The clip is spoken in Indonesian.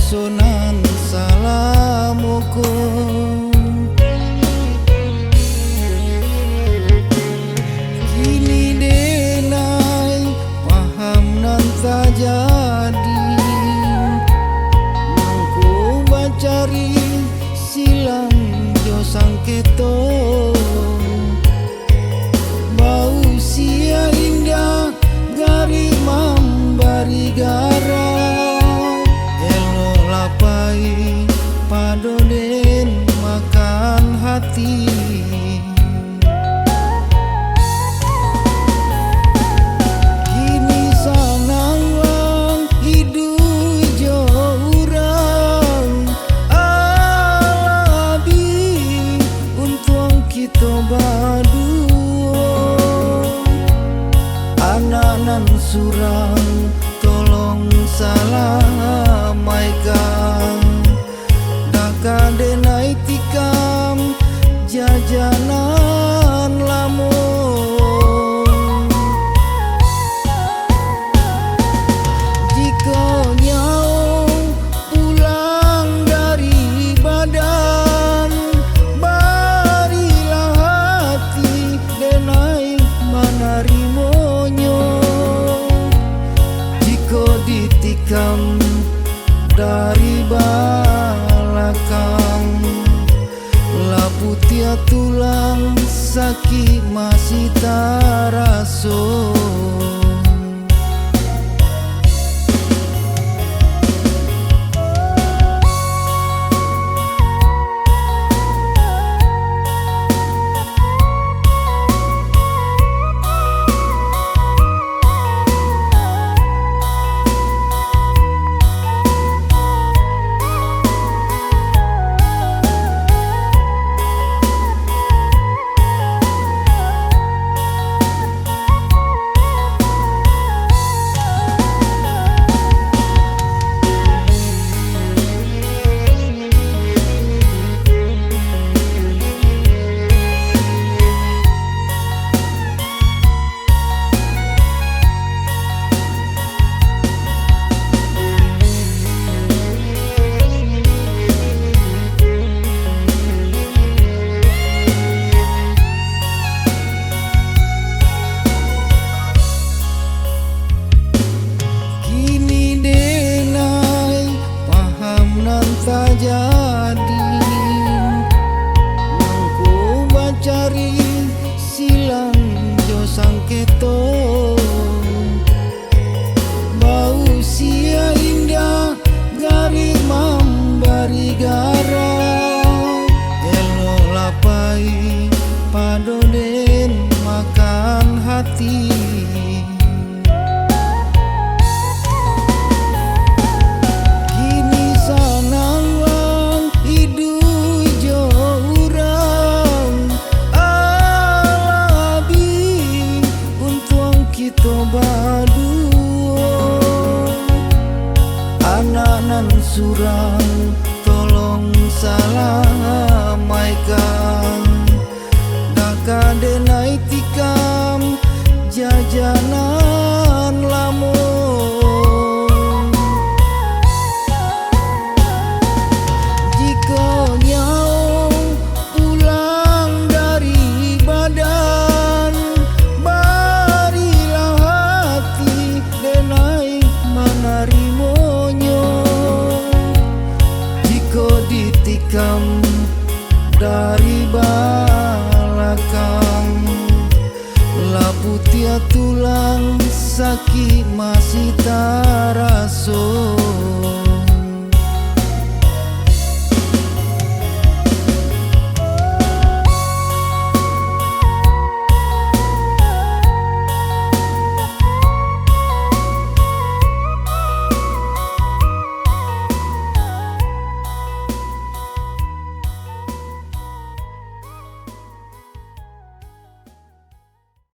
Sonan salamukum kini denai paham nan tak jadi mangku bacari silang jo sangketo bau sia indah gari mambari gara padoden makan hati kini sananglang hidup jo urang alabi untung kita berdua anak-anak surang tolong salamaikan kadenai tikam jajanan lamun jika nyau pulang dari badan barilah hati denai manarimonyo jika ditikam dari laputia tulang sakit masih taraso jadi mangku bacari silang jo sangketo bau sia indah gari mambari gara elo lapai padoden makan hati anak-anak surang tolong salamaikan dakadenai tikam laki